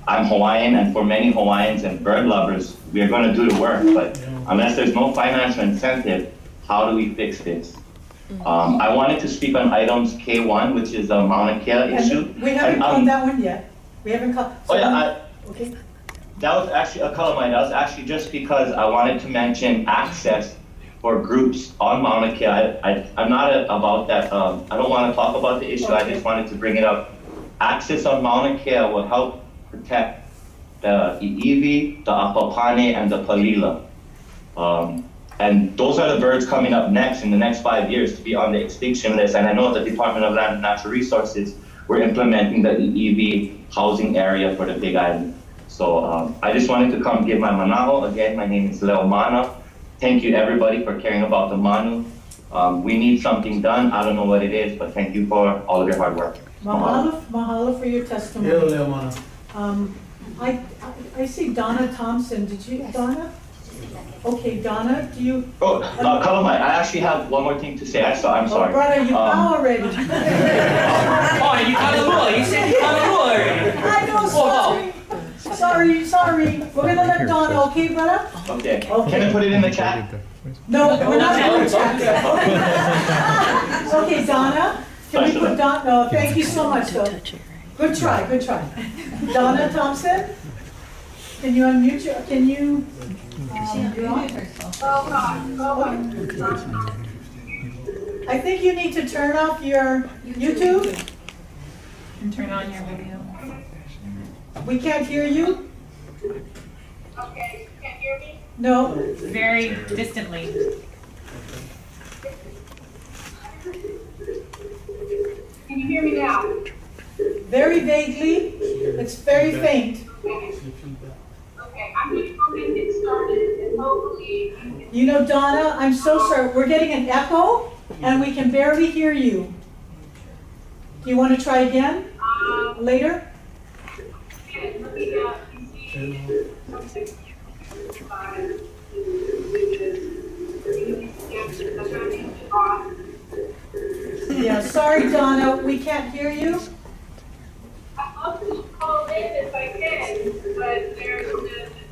I'm Hawaiian, and for many Hawaiians and bird lovers, we are going to do the work, but unless there's no financial incentive, how do we fix this? I wanted to speak on items K1, which is a Mauna Kea issue. We haven't called that one yet. We haven't called. Oh yeah, okay. that was actually a color line. That was actually just because I wanted to mention access for groups on Mauna Kea. I'm not about that. I don't want to talk about the issue. I just wanted to bring it up. Access on Mauna Kea will help protect the iiwi, the apapane, and the palila. And those are the birds coming up next in the next 5 years to be on the extinction list. And I know the Department of Land and Natural Resources, we're implementing the iiwi housing area for the Big Island. So I just wanted to come give my manaho. Again, my name is Leo Mana. Thank you everybody for caring about the manu. We need something done. I don't know what it is, but thank you for all of your hard work. Mahalo for your testimony. Yeah, Leo Mana. I see Donna Thompson. Did you, Donna? Okay, Donna, do you? Oh, Kalamai, I actually have one more thing to say. I'm sorry. Oh, brother, you already. Oh, you Kalua. You said you Kalua already. I know, sorry. We're gonna let Donna, okay, brother? Okay. Can I put it in the chat? No, we're not going to chat. Okay, Donna, can we put Donna? No, thank you so much, though. Good try. Donna Thompson, can you unmute your, can you? I think you need to turn off your YouTube. And turn on your video. We can't hear you. Okay, you can't hear me? No. Very distantly. Can you hear me now? Very vaguely. It's very faint. Okay, I'm going to go ahead and get started and hopefully. You know, Donna, I'm so sorry. We're getting an echo and we can barely hear you. Do you want to try again later? Yeah, let me see. Yeah, sorry, Donna, we can't hear you. I'll just call in if I can, but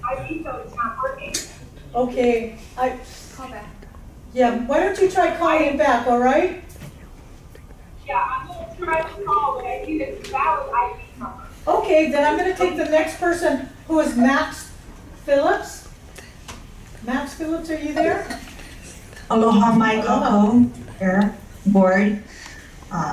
my phone's not working. Okay, Call back. yeah, why don't you try calling back, all right? Yeah, I'm going to try to call, but I need a valid ID number. Okay, then I'm gonna take the next person, who is Max Phillips. Max Phillips, are you there? Aloha, my koko, here, board.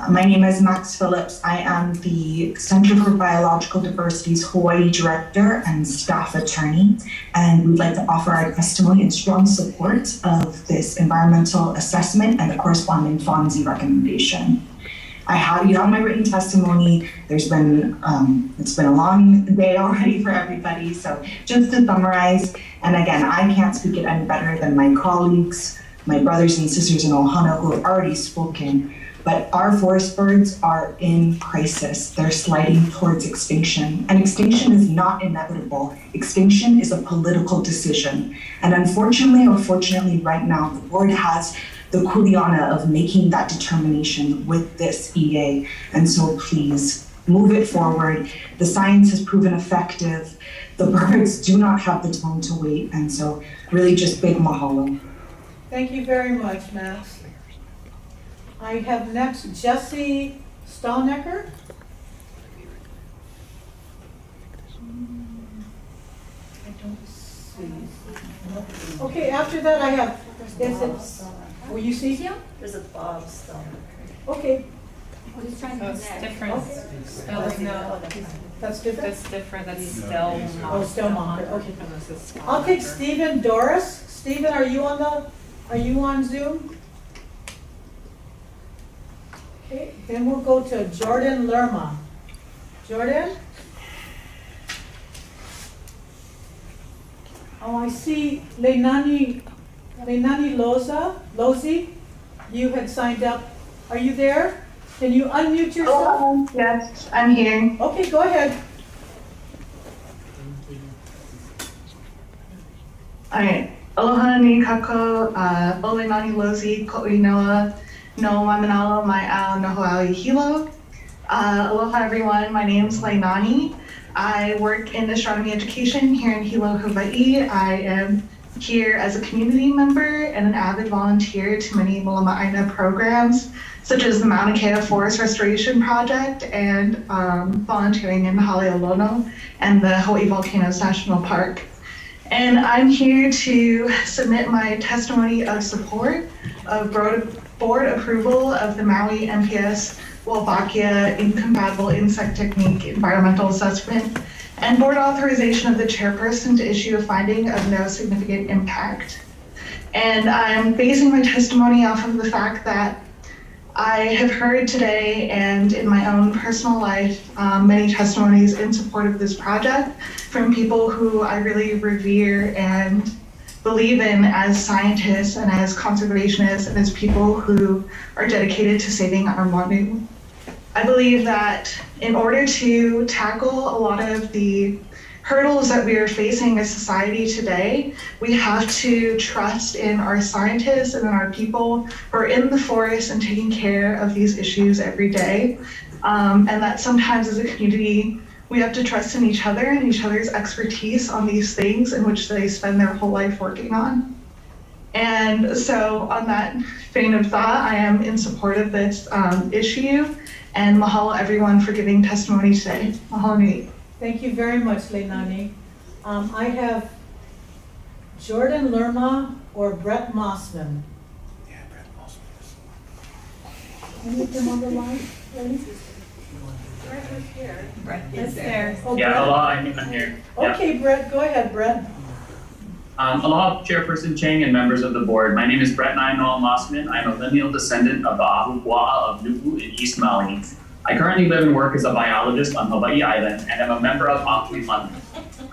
My name is Max Phillips. I am the Center for Biological Diversity's Hawaii Director and Staff Attorney, and we'd like to offer our testimony in strong support of this environmental assessment and the corresponding FONSI recommendation. I have you on my written testimony. There's been, it's been a long day already for everybody, so just to summarize, and again, I can't speak it any better than my colleagues, my brothers and sisters in Ohana who have already spoken. But our forest birds are in crisis. They're sliding towards extinction. And extinction is not inevitable. Extinction is a political decision. And unfortunately or fortunately right now, the board has the kuleana of making that determination with this EA. And so please move it forward. The science has proven effective. The birds do not have the time to wait. And so really just big mahalo. Thank you very much, Max. I have next Jesse Stahlnecker. I don't see. Okay, after that I have, is it, will you see him? There's a Bob Stahlnecker. Okay, That's different spelling though. that's different? That's different, that's still. Oh, Stellmacher, okay. And this is I'll take Stahlnecker. Stephen Doris. Stephen, are you on Zoom? Okay, then we'll go to Jordan Lerma. Jordan? Oh, I see Leinani Lozi, you had signed up. Are you there? Can you unmute yourself? Oh, yes, I'm here. Okay, go ahead. All right. Aloha ni kako, ole nani lozi, ko'i noa, no mamanalo mai ao noho au hilo. Aloha everyone, my name's Leinani. I work in astronomy education here in Hilo, Hawaii. I am here as a community member and an avid volunteer to many Molama'aina programs, such as the Mauna Kea Forest Restoration Project and volunteering in Haleolono and the Hawaii Volcanoes National Park. And I'm here to submit my testimony of support of board approval of the Maui MPS Wolbachia Incompatible Insect Technique Environmental Assessment and board authorization of the chairperson to issue a finding of no significant impact. And I'm basing my testimony off of the fact that I have heard today and in my own personal life many testimonies in support of this project from people who I really revere and believe in as scientists and as conservationists and as people who are dedicated to saving our Manu. I believe that in order to tackle a lot of the hurdles that we are facing as society today, we have to trust in our scientists and in our people who are in the forest and taking care of these issues every day. And that sometimes as a community, we have to trust in each other and each other's expertise on these things in which they spend their whole life working on. And so on that vein of thought, I am in support of this issue. And mahalo everyone for giving testimony today. Mahalo nui. Thank you very much, Leilani. I have Jordan Lerma or Brett Mossman. Yeah, Brett Mossman. Any of them on the line, ladies? Brett was here. Brett is there. Oh, Yeah, Brett. aloha, I'm here. Yeah. Okay, Brett, go ahead, Brett. Aloha, Chairperson Chang and members of the board. My name is Brett Noel Mossman. I'm a lineal descendant of the Ahupua'a of Nu'u in East Maui. I currently live and work as a biologist on Hawaii Island and am a member of Ahui Manu.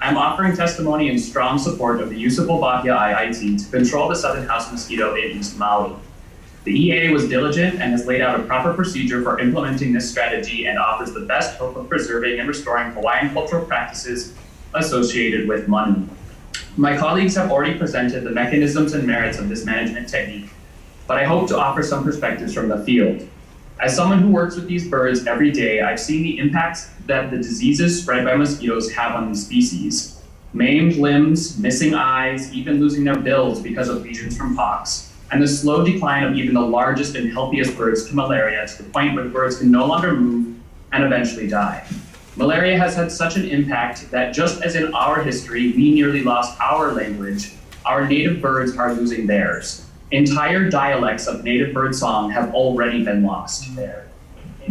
I'm offering testimony in strong support of the use of Wolbachia IIT to control the southern house mosquito in East Maui. The EA was diligent and has laid out a proper procedure for implementing this strategy and offers the best hope of preserving and restoring Hawaiian cultural practices associated with Manu. My colleagues have already presented the mechanisms and merits of this management technique, but I hope to offer some perspectives from the field. As someone who works with these birds every day, I've seen the impacts that the diseases spread by mosquitoes have on these species. Maimed limbs, missing eyes, even losing their bills because of lesions from pox, and the slow decline of even the largest and healthiest birds to malaria to the point where the birds can no longer move and eventually die. Malaria has had such an impact that just as in our history, we nearly lost our language, our native birds are losing theirs. Entire dialects of native bird song have already been lost there.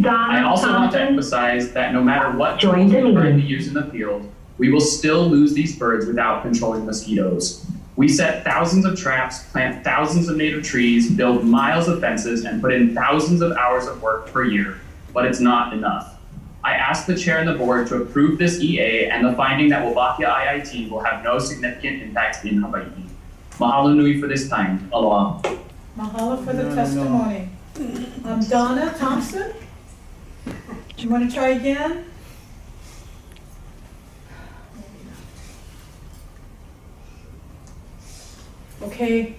I also want to emphasize that no matter what tools we currently use in the field, we will still lose these birds without controlling mosquitoes. We set thousands of traps, plant thousands of native trees, build miles of fences, and put in thousands of hours of work per year, but it's not enough. I ask the chair and the board to approve this EA and the finding that Wolbachia IIT will have no significant impact in Hawaii. Mahalo nui for this time. Aloha. Mahalo for the testimony. Donna Thompson? Do you want to try again? Okay.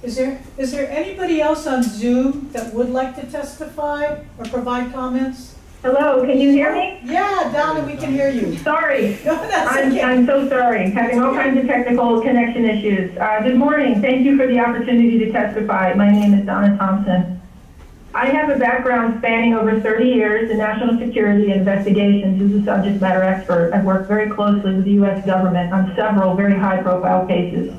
Is there anybody else on Zoom that would like to testify or provide comments? Hello, can you hear me? Yeah, Donna, we can hear you. Sorry, No, that's okay. I'm so sorry, having all kinds of technical connection issues. Good morning, thank you for the opportunity to testify. My name is Donna Thompson. I have a background spanning over 30 years in national security investigations as a subject matter expert. I've worked very closely with the U.S. government on several very high-profile cases.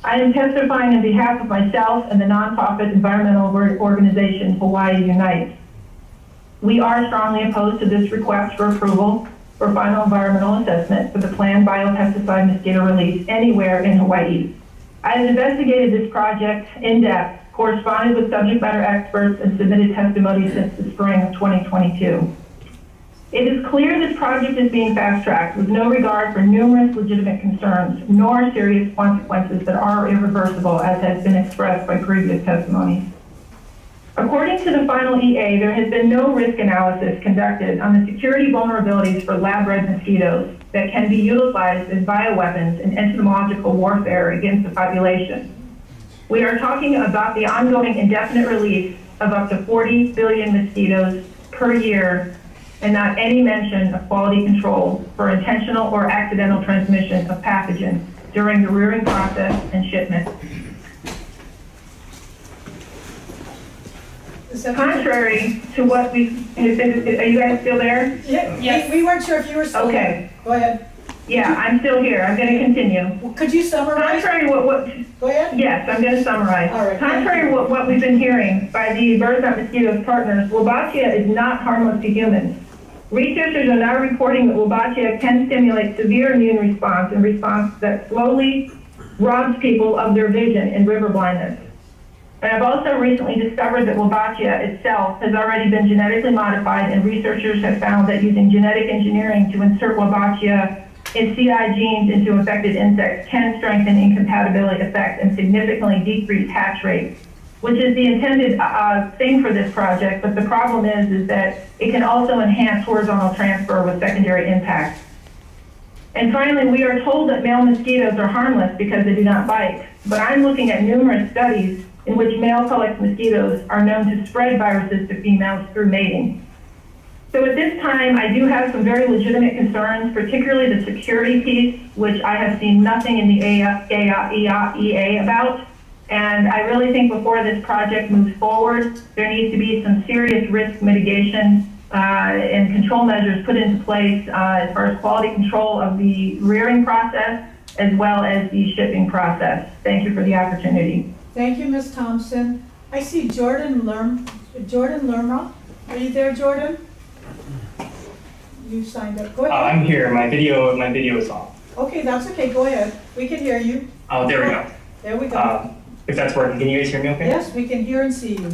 I am testifying on behalf of myself and the nonprofit environmental organization Hawaii Unites. We are strongly opposed to this request for approval for final environmental assessment for the planned biopesticide mosquito release anywhere in Hawaii. I have investigated this project in depth, corresponded with subject matter experts, and submitted testimony since the spring of 2022. It is clear this project is being fast-tracked with no regard for numerous legitimate concerns, nor serious consequences that are irreversible, as has been expressed by previous testimonies. According to the final EA, there has been no risk analysis conducted on the security vulnerabilities for lab-bred mosquitoes that can be utilized as bioweapons in entomological warfare against the population. We are talking about the ongoing indefinite release of up to 40 billion mosquitoes per year and not any mention of quality control for intentional or accidental transmission of pathogens during the rearing process and shipment. Contrary to what we, are you guys still there? Yeah, Yes. we weren't sure if you were still Okay. there. Go ahead. Yeah, I'm still here. I'm going to continue. Could you summarize? Contrary to what Go ahead. yes, I'm going to summarize. All right, Contrary to what we've been hearing by the Birds Not Mosquitoes partners, Wolbachia is not harmless to humans. Researchers are now reporting that Wolbachia can stimulate severe immune response, and response that slowly robs people of their vision in river blindness. And I've also recently discovered that Wolbachia itself has already been genetically modified, and researchers have found that using genetic engineering to insert Wolbachia in CI genes into affected insects can strengthen incompatibility effects and significantly decrease hatch rates, which is the intended thing for this project. But the problem is that it can also enhance horizontal transfer with secondary impacts. And finally, we are told that male mosquitoes are harmless because they do not bite. But I'm looking at numerous studies in which male Culex mosquitoes are known to spread viruses to females through mating. So at this time, I do have some very legitimate concerns, particularly the security piece, which I have seen nothing in the EA about. And I really think before this project moves forward, there needs to be some serious risk mitigation and control measures put into place as far as quality control of the rearing process, as well as the shipping process. Thank you for the opportunity. Thank you, Ms. Thompson. I see Jordan Lerma. Are you there, Jordan? You signed up. Go ahead. I'm here. My video is on. Okay, that's okay. Go ahead. We can hear you. Oh, there we go. There we go. If that's working, can you guys hear me okay? Yes, we can hear and see you.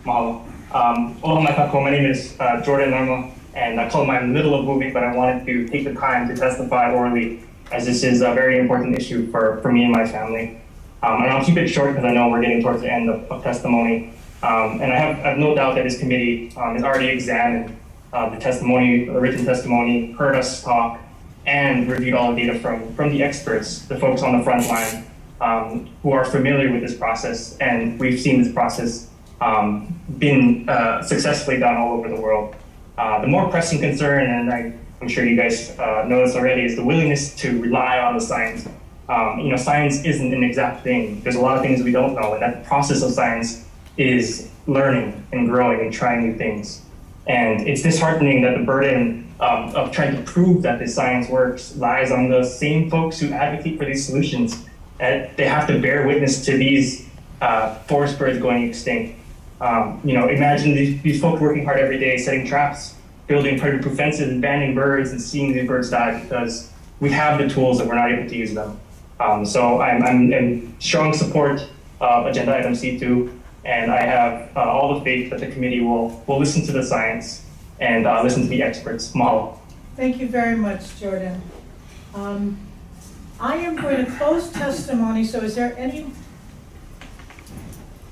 Mahalo. Aloha mai kako. My name is Jordan Lerma, and I told I'm in the middle of moving, but I wanted to take the time to testify orally, as this is a very important issue for me and my family. And I'll keep it short because I know we're getting towards the end of testimony. And I have no doubt that this committee has already examined the written testimony, heard us talk, and reviewed all the data from the experts, the folks on the front line who are familiar with this process. And we've seen this process been successfully done all over the world. The more pressing concern, and I'm sure you guys know this already, is the willingness to rely on the science. Science isn't an exact thing. There's a lot of things we don't know, and that process of science is learning and growing and trying new things. And it's disheartening that the burden of trying to prove that this science works lies on the same folks who advocate for these solutions. And they have to bear witness to these forest birds going extinct. Imagine these folks working hard every day, setting traps, building predator-proof fences, and banning birds, and seeing these birds die because we have the tools and we're not able to use them. So I'm in strong support of Agenda Item C2. And I have all the faith that the committee will listen to the science and listen to the experts. Mahalo. Thank you very much, Jordan. I am going to close testimony, so is there any?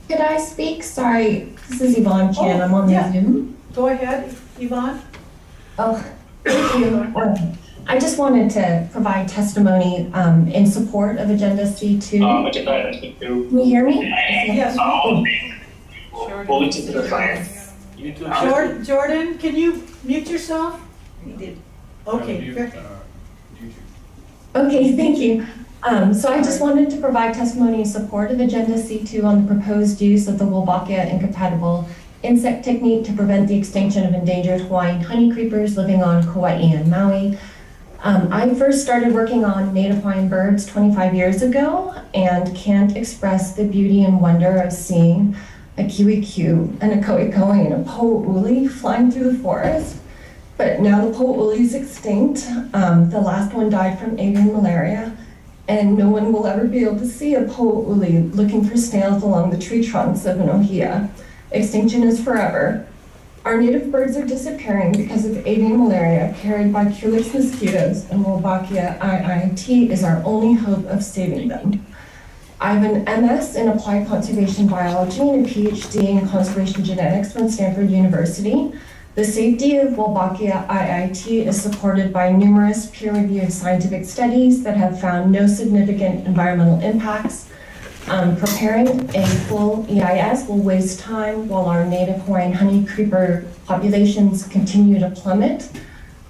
Could I speak? Sorry, this is Yvonne Chan. I'm on the Zoom. Go ahead, Yvonne. Oh, thank you. I just wanted to provide testimony in support of Agenda C2. Agenda Item C2. Can you hear me? Yes. We'll listen to the science. Jordan, can you mute yourself? He did. Okay. Okay, thank you. So I just wanted to provide testimony in support of Agenda C2 on the proposed use of the Wolbachia incompatible insect technique to prevent the extinction of endangered Hawaiian honeycreepers living on Kauai and Maui. I first started working on native Hawaiian birds 25 years ago and can't express the beauty and wonder of seeing a kiwikiu and a koikoi and a po'uli flying through the forest. But now the po'uli is extinct. The last one died from avian malaria, and no one will ever be able to see a po'uli looking for snails along the tree trunks of an ohia. Extinction is forever. Our native birds are disappearing because of avian malaria carried by Culex mosquitoes, and Wolbachia IIT is our only hope of saving them. I have an MS in Applied Conservation Biology and a PhD in Conservation Genetics from Stanford University. The safety of Wolbachia IIT is supported by numerous peer-reviewed scientific studies that have found no significant environmental impacts. Preparing a full EIS will waste time while our native Hawaiian honeycreeper populations continue to plummet.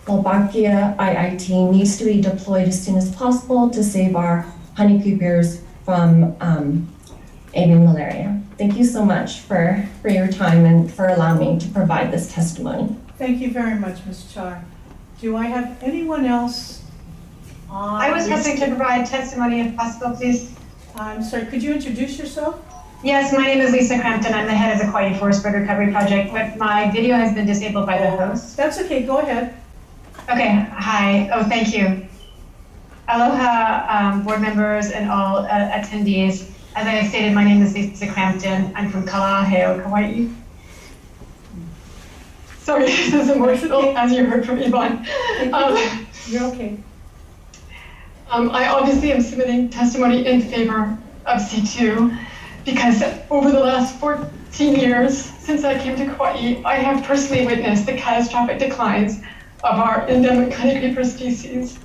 Wolbachia IIT needs to be deployed as soon as possible to save our honeycreepers from avian malaria. Thank you so much for your time and for allowing me to provide this testimony. Thank you very much, Ms. Char. Do I have anyone else on? I was hoping to provide testimony if possible, please. I'm sorry, could you introduce yourself? Yes, my name is Lisa Crampton. I'm the head of the Kauai Forest Bird Recovery Project, but my video has been disabled by the host. That's okay, go ahead. Okay, hi. Oh, thank you. Aloha, board members and all attendees. As I have stated, my name is Lisa Crampton. I'm from Kalaheo, Kauai. Sorry, this is emotional, as you heard from Yvonne. You're okay. I obviously am submitting testimony in favor of C2 because over the last 14 years since I came to Kauai, I have personally witnessed the catastrophic declines of our endemic honeycreeper species.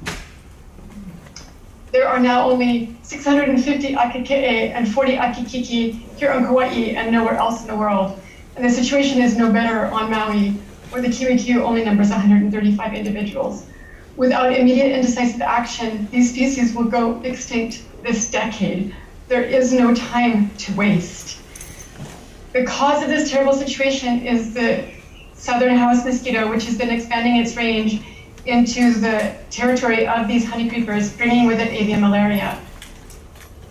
There are now only 650 akike'e and 40 akikiki here on Kauai and nowhere else in the world. And the situation is no better on Maui, where the kiwikiu only numbers 135 individuals. Without immediate and decisive action, these species will go extinct this decade. There is no time to waste. The cause of this terrible situation is the southern house mosquito, which has been expanding its range into the territory of these honeycreepers, bringing with it avian malaria.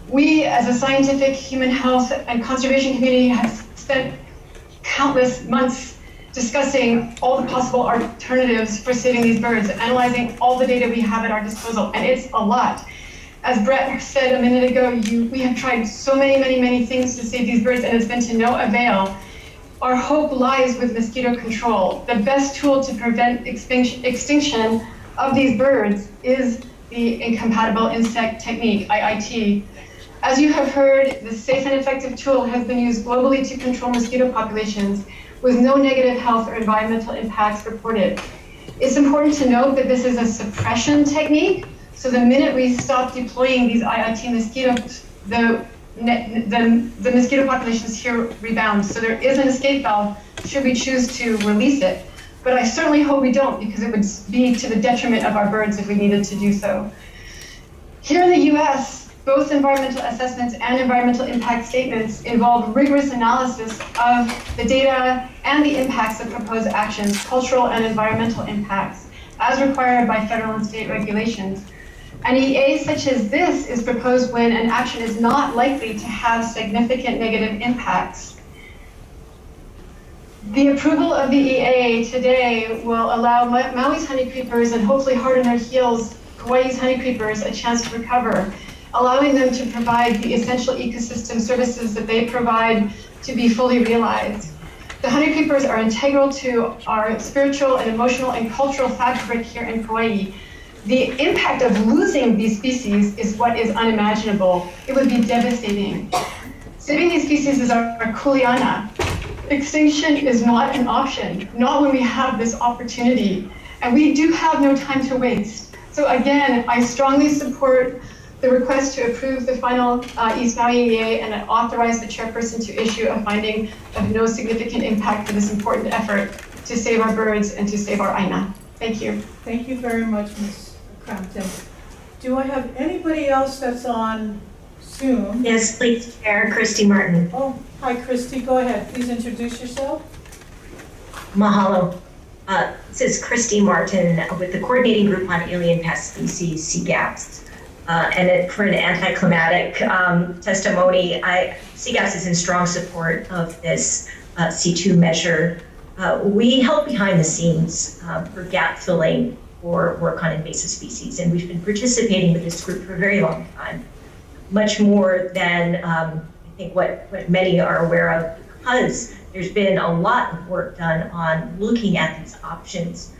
We, as a scientific, human health, and conservation community, have spent countless months discussing all the possible alternatives for saving these birds, analyzing all the data we have at our disposal, and it's a lot. As Brett said a minute ago, we have tried so many things to save these birds, and it's been to no avail. Our hope lies with mosquito control. The best tool to prevent extinction of these birds is the incompatible insect technique, IIT. As you have heard, this safe and effective tool has been used globally to control mosquito populations with no negative health or environmental impacts reported. It's important to note that this is a suppression technique, so the minute we stop deploying these IIT mosquitoes, the mosquito populations here rebound. So there is an escape valve should we choose to release it. But I certainly hope we don't, because it would be to the detriment of our birds if we needed to do so. Here in the US, both environmental assessments and environmental impact statements involve rigorous analysis of the data and the impacts of proposed actions, cultural and environmental impacts, as required by federal and state regulations. An EA such as this is proposed when an action is not likely to have significant negative impacts. The approval of the EA today will allow Maui's honeycreepers and hopefully harden their heels Kauai's honeycreepers a chance to recover, allowing them to provide the essential ecosystem services that they provide to be fully realized. The honeycreepers are integral to our spiritual and emotional and cultural fabric here in Kauai. The impact of losing these species is what is unimaginable. It would be devastating. Saving these species is our kuleana. Extinction is not an option, not when we have this opportunity. And we do have no time to waste. So again, I strongly support the request to approve the final East Maui EA and authorize the chairperson to issue a finding of no significant impact for this important effort to save our birds and to save our aina. Thank you. Thank you very much, Ms. Crampton. Do I have anybody else that's on Zoom? Yes, please, Chair. Christy Martin. Oh, hi, Christy. Go ahead. Please introduce yourself. Mahalo. This is Christy Martin with the Coordinating Group on Alien Pest Species, CGAPS. For an anticlimactic testimony, CGAPS is in strong support of this C2 measure. We help behind the scenes for gap filling or work on invasive species, and we've been participating with this group for a very long time, much more than I think what many are aware of, because there's been a lot of work done on looking at these options.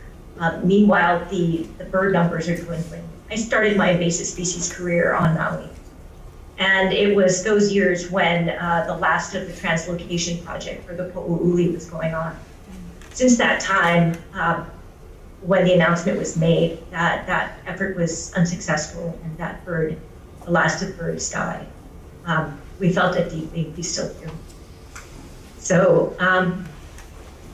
Meanwhile, the bird numbers are dwindling. I started my invasive species career on Maui, and it was those years when the last of the translocation project for the Po'u'ui was going on. Since that time, when the announcement was made, that effort was unsuccessful, and that bird, the last of birds, died. we felt it deeply, we still do. So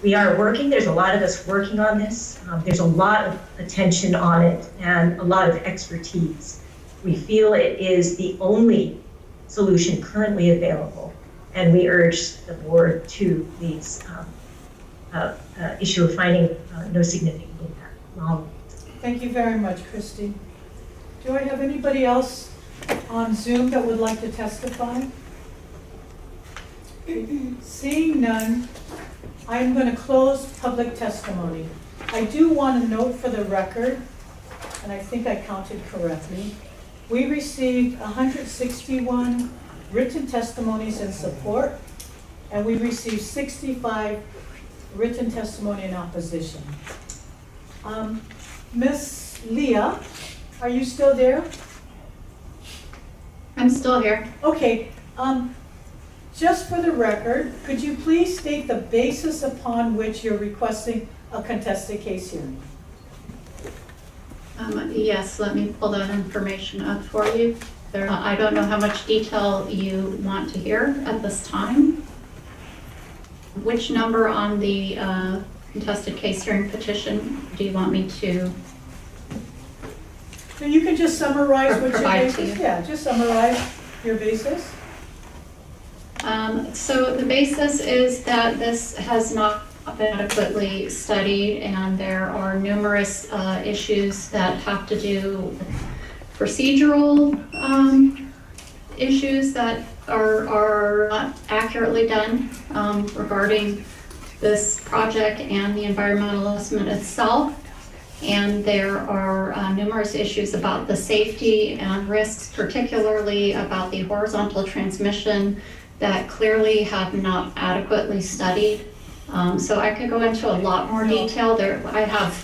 we are working, there's a lot of us working on this. There's a lot of attention on it and a lot of expertise. We feel it is the only solution currently available, and we urge the board to please issue a finding no significant impact. Thank you very much, Christy. Do I have anybody else on Zoom that would like to testify? Seeing none, I'm going to close public testimony. I do want to note for the record, and I think I counted correctly, we received 161 written testimonies in support, and we received 65 written testimony in opposition. Miss Leah, are you still there? I'm still here. Okay. Just for the record, could you please state the basis upon which you're requesting a contested case hearing? Yes, let me pull that information up for you. I don't know how much detail you want to hear at this time. Which number on the contested case hearing petition do you want me to? So you can just summarize what your Provide to basis. you. Yeah, just summarize your basis. So the basis is that this has not been adequately studied, and there are numerous issues that have to do with procedural issues that are not accurately done regarding this project and the environmental assessment itself. And there are numerous issues about the safety and risks, particularly about the horizontal transmission, that clearly have not adequately studied. So I could go into a lot more detail. I have,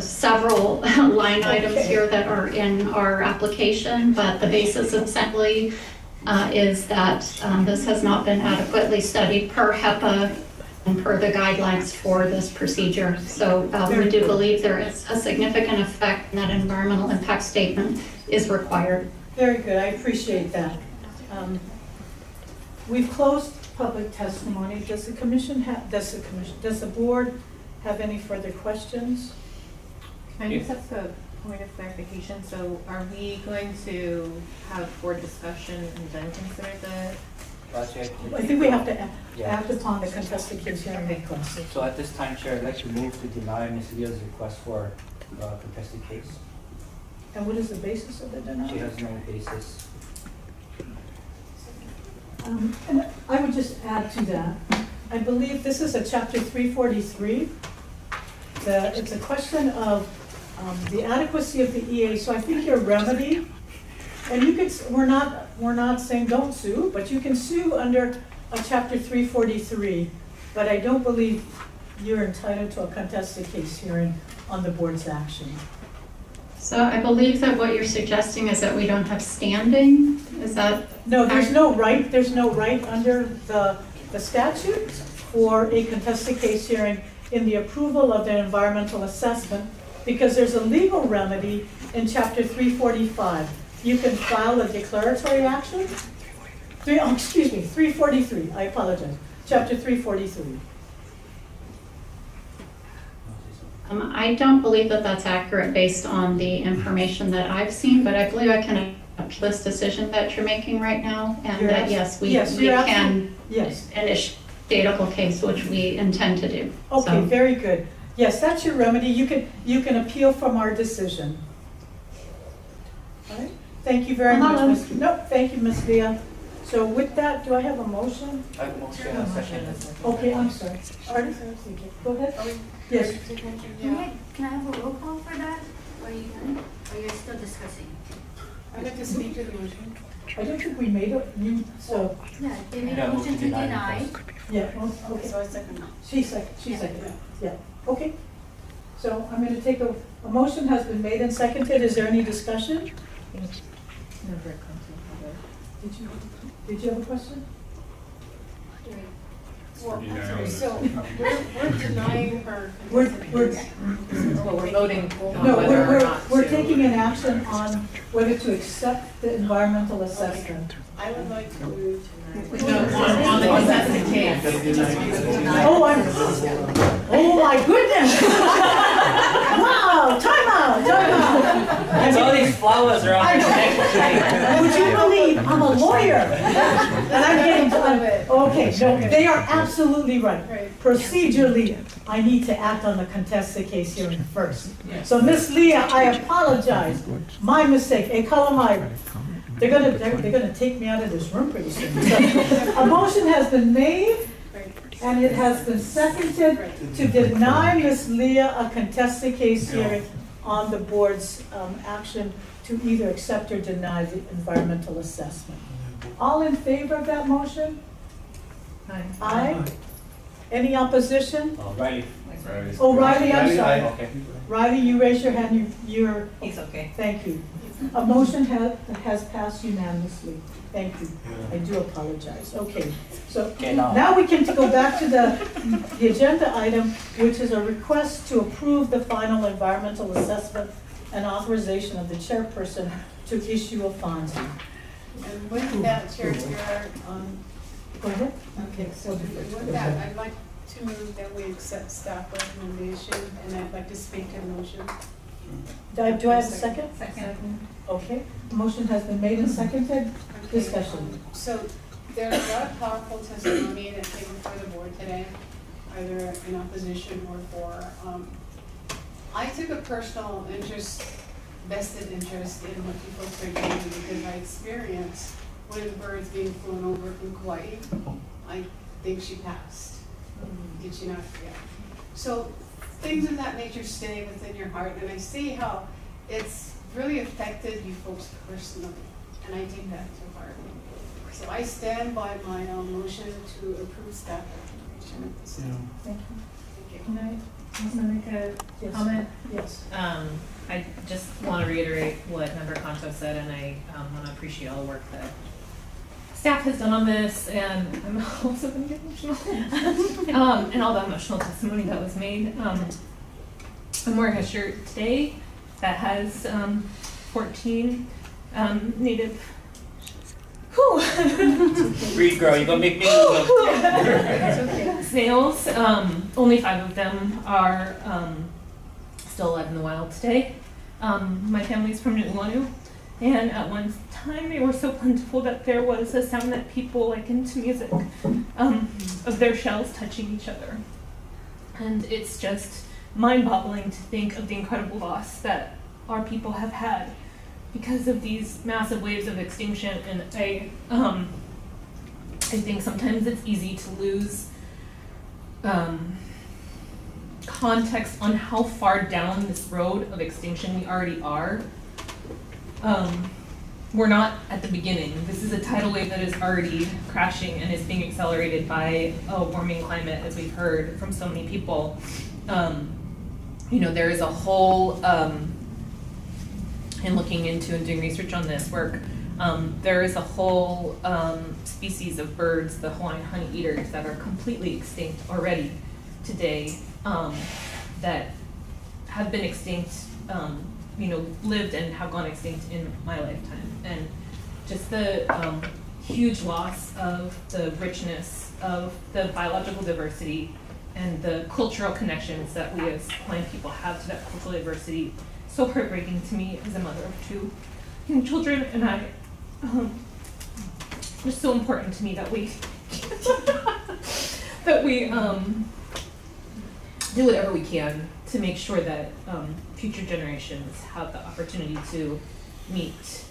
several line items here that are in our application, but the basis essentially is that this has not been adequately studied per HEPA and per the guidelines for this procedure. So we do believe there is a significant effect, and that environmental impact statement is required. Very good, I appreciate that. We've closed public testimony. Does the board have any further questions? Can I just ask a point of clarification? So are we going to have board discussion and then consider the project? I think we have to act upon the contested case hearing request. So at this time, Chair, I'd like to move to deny Ms. Leo's request for contested case. And what is the basis of the denial? She has no basis. And I would just add to that, I believe this is a chapter 343. It's a question of the adequacy of the EA. So I think your remedy, and you could, we're not saying don't sue, but you can sue under a chapter 343. But I don't believe you're entitled to a contested case hearing on the board's action. So I believe that what you're suggesting is that we don't have standing. Is that? No, there's no right under the statute for a contested case hearing in the approval of the environmental assessment, because there's a legal remedy in chapter 345. You can file a declaratory action. 343, I apologize. Chapter 343. I don't believe that that's accurate based on the information that I've seen, but I believe I can appeal this decision that you're making right now, and that yes, we can initiate a case, which we intend to do. Okay, So, very good. Yes, that's your remedy. You can appeal from our decision. All right. Thank you very much, Ms. No, thank you, Ms. Leah. So with that, do I have a motion? I have a motion and a second. Okay, I'm sorry. Artie, go ahead. Yes. Can I have a roll call for that? Or are you done? Or you're still discussing? I'd like to speak to the motion. I don't think we made it, so. Yeah, they made a motion to deny. Yeah, okay. So I second. She seconded, yeah. Okay. So I'm going to take a motion has been made and seconded. Is there any discussion? Did you have a question? Well, so we're denying her. We're, Well, we're voting no, we're taking an action on whether to accept the environmental assessment. I would like to move tonight. No, on the contested case. Oh my goodness! Wow, time out. That's all these flowers are on the neck. Would you believe I'm a lawyer? And I'm getting to, okay, no, they are absolutely right. Procedurally, I need to act on the contested case hearing first. So Miss Leah, I apologize. My mistake. Hey, Kalamai, they're gonna take me out of this room pretty soon. So, a motion has been made and it has been seconded to deny Miss Leah a contested case hearing on the board's action to either accept or deny the environmental assessment. All in favor of that motion? Aye. Aye. Any opposition? Riley. Oh, Riley, I'm sorry. Okay. Riley, you raise your hand, you're. It's okay. Thank you. A motion has passed unanimously. Thank you. I do apologize. Okay, so now we can go back to the agenda item, which is a request to approve the final environmental assessment and authorization of the chairperson to issue a fines. And with that, Chair, Go ahead. okay, so with that, I'd like to move that we accept staff recommendation, and I'd like to speak to the motion. Do I have a second? Second. Okay, motion has been made and seconded. Discussion. So there's a lot of powerful testimony that came before the board today, either in opposition or for. I took a personal interest, vested interest in what people are doing because I experienced one of the birds being flown over from Kauai. I think she passed. Did she not? Yeah. So things of that nature stay within your heart, and I see how it's really affected you folks personally, and I take that to heart. So I stand by my motion to approve staff recommendation at this time. Thank you. Thank you. Can I? Can I make a comment? Yes. I just want to reiterate what Member Conto said, and I want to appreciate all the work that staff has done on this, and I'm also going to get emotional, and all the emotional testimony that was made. I'm wearing a shirt today that has 14 Native. Breathe, girl. You're gonna make me Snails. Only 5 of them are still alive in the wild today. My family's from Nu'uanu, and at one time they were so plentiful that there was a sound that people likened to music of their shells touching each other. And it's just mind-boggling to think of the incredible loss that our people have had because of these massive waves of extinction. And I think sometimes it's easy to lose context on how far down this road of extinction we already are. We're not at the beginning. This is a tidal wave that is already crashing and is being accelerated by a warming climate, as we've heard from so many people. There is a whole, in looking into and doing research on this work, there is a whole species of birds, the Hawaiian honeyeaters, that are completely extinct already today, that have been extinct, lived and have gone extinct in my lifetime. And just the huge loss of the richness of the biological diversity and the cultural connections that we as Hawaiian people have to that cultural diversity. So heartbreaking to me as a mother of 2 young children, and just so important to me that we do whatever we can to make sure that future generations have the opportunity to meet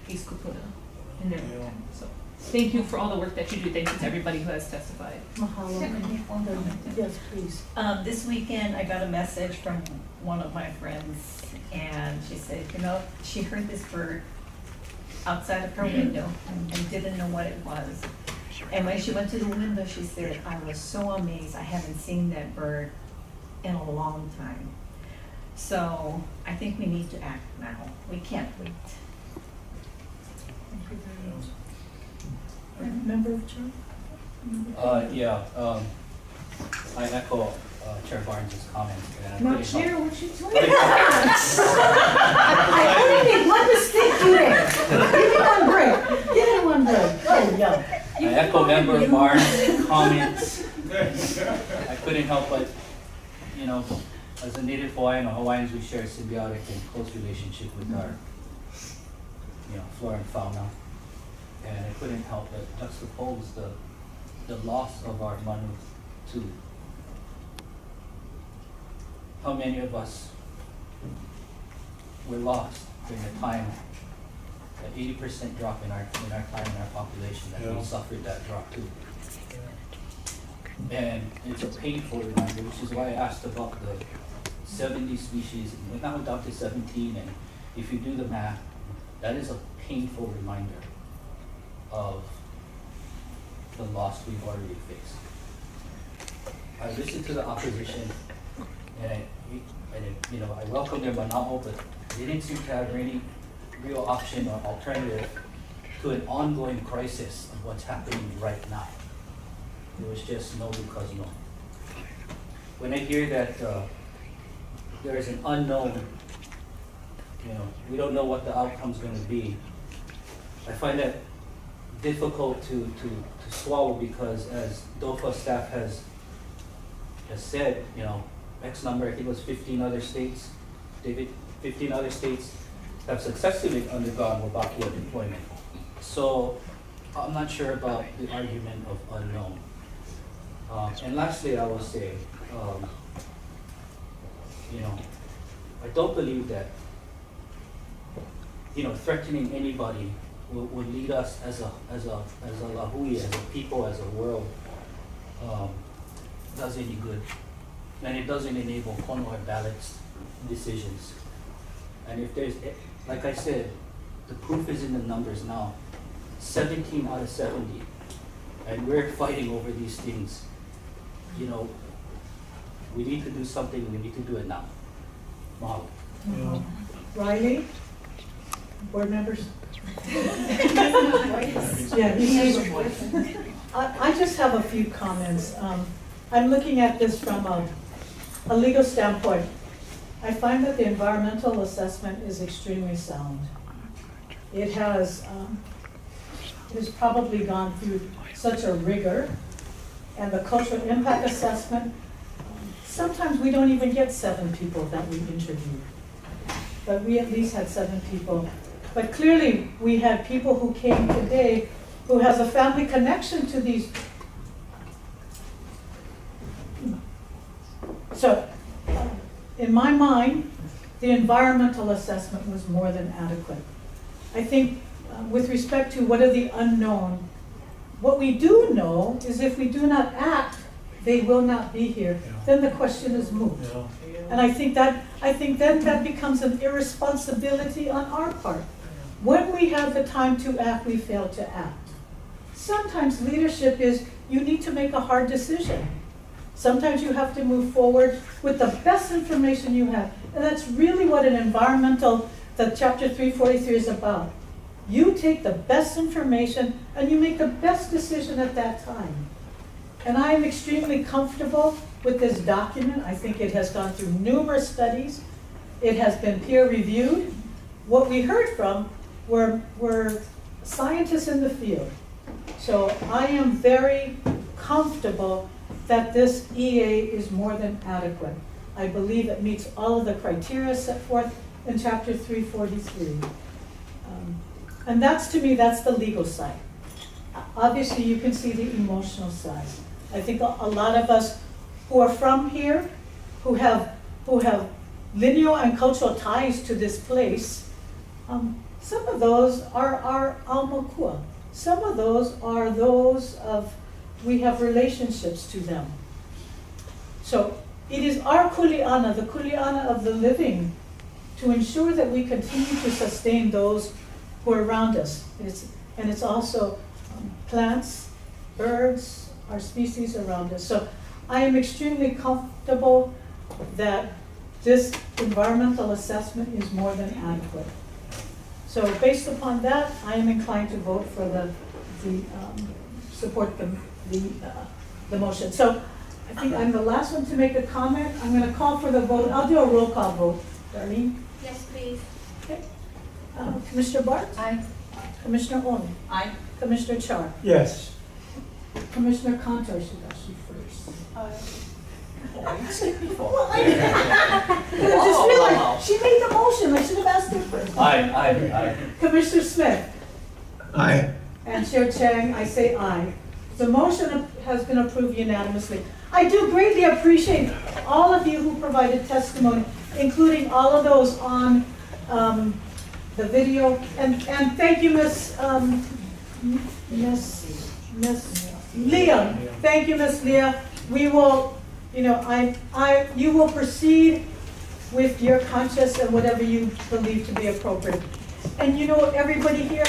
these kupuna in their lifetime. So thank you for all the work that you do. Thank you to everybody who has testified. Mahalo. Yes, please. This weekend, I got a message from one of my friends, and she said, she heard this bird outside of her window and didn't know what it was. And when she went to the window, she said, I was so amazed. I haven't seen that bird in a long time. So I think we need to act now. We can't wait. Thank you very much. Member of Church? I echo Chair Barnes' comments. And I Now, couldn't help- Chair, what you doing? I only made one mistake today. Give me one break. Give me one break. Oh, yeah. I echo Member Barnes' comments. I couldn't help but, you know, as a native Hawaiian or Hawaiians, we share a symbiotic and close relationship with our, flora and fauna. And I couldn't help but juxtapose the loss of our manu to how many of us were lost during the time, that 80% drop in our time in our population, that we suffered that drop too. And it's a painful reminder, which is why I asked about the 70 species, and now we're down to 17, and if you do the math, that is a painful reminder of the loss we've already faced. I listened to the opposition, and I welcome their mana'o, but they didn't seem to have any real option or alternative to an ongoing crisis of what's happening right now. It was just no because no. When I hear that there is an unknown, we don't know what the outcome's going to be, I find that difficult to swallow, because as DOFA staff has said, X number, I think it was 15 other states, David, 15 other states have successfully undergone Wabakia deployment. So I'm not sure about the argument of unknown. And lastly, I will say, I don't believe that, threatening anybody would lead us as a lahui, as a people, as a world, does any good. And it doesn't enable pono or balanced decisions. And if there's, like I said, the proof is in the numbers now. 17 out of 70. And we're fighting over these things. We need to do something, we need to do it now. Mahalo. Riley? Board members? Yeah, I just have a few comments. I'm looking at this from a legal standpoint. I find that the environmental assessment is extremely sound. It has probably gone through such a rigor, and the cultural impact assessment, sometimes we don't even get 7 people that we interviewed, but we at least had 7 people. But clearly, we had people who came today who has a family connection to these. So, in my mind, the environmental assessment was more than adequate. I think with respect to what are the unknown, what we do know is if we do not act, they will not be here. Then the question is moot. And I think then that becomes an irresponsibility on our part. When we have the time to act, we fail to act. Sometimes leadership is you need to make a hard decision. Sometimes you have to move forward with the best information you have. And that's really what that chapter 343 is about. You take the best information and you make the best decision at that time. And I am extremely comfortable with this document. I think it has gone through numerous studies. It has been peer reviewed. What we heard from were scientists in the field. So I am very comfortable that this EA is more than adequate. I believe it meets all of the criteria set forth in chapter 343. And to me, that's the legal side. Obviously, you can see the emotional side. I think a lot of us who are from here, who have lineal and cultural ties to this place, some of those are our almakua. Some of those are we have relationships to them. So it is our kuleana, the kuleana of the living, to ensure that we continue to sustain those who are around us. It's also plants, birds, our species around us. So I am extremely comfortable that this environmental assessment is more than adequate. So based upon that, I am inclined to vote for the support the motion. So I think I'm the last one to make a comment. I'm going to call for the vote. I'll do a roll call vote. Darlene? Yes, please. Okay. Commissioner Bart? Aye. Commissioner Olin? Aye. Commissioner Char? Yes. Commissioner Canto, I should ask you first. Well, I just realized, she made the motion, I should have asked her first. Aye. Commissioner Smith? Aye. And Chair Chang, I say aye. The motion has been approved unanimously. I do greatly appreciate all of you who provided testimony, including all of those on the video. And thank you, Miss Leah. Thank you, Miss Leah. We will, you will proceed with your conscience and whatever you believe to be appropriate. And everybody here,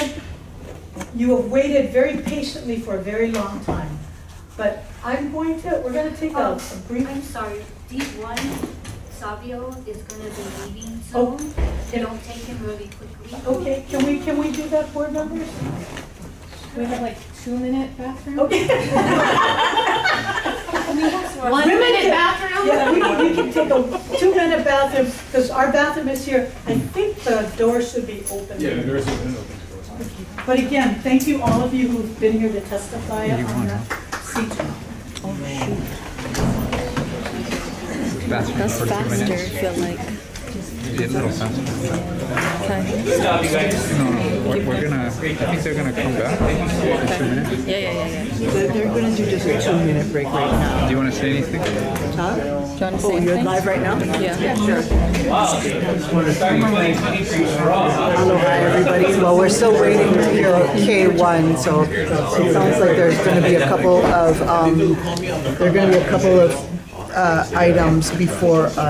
you have waited very patiently for a very long time. But we're going to take a brief. I'm sorry, D1, Savio is going to be leaving soon. So don't take him really quickly. Okay, can we do that, board members? We have like 2-minute bathroom? Okay. 1 minute bathroom? Yeah, we can take a 2-minute bathroom, because our bathroom is here. I think the door should be open. Yeah, the doors are open. But again, thank you all of you who've been here to testify on the CJ. That's faster, I feel like. Yeah, a little faster. Okay. No, we're gonna, I think they're gonna come back in 2 minutes. Yeah. They're going to do just a 2-minute break right now. Do you wanna say anything? Huh? Do you want to say Oh, you're anything? live right now? Yeah. Sure. Wow. Hello, hi, everybody. Well, we're still waiting to hear K1, so it sounds like there's going to be a couple of, items before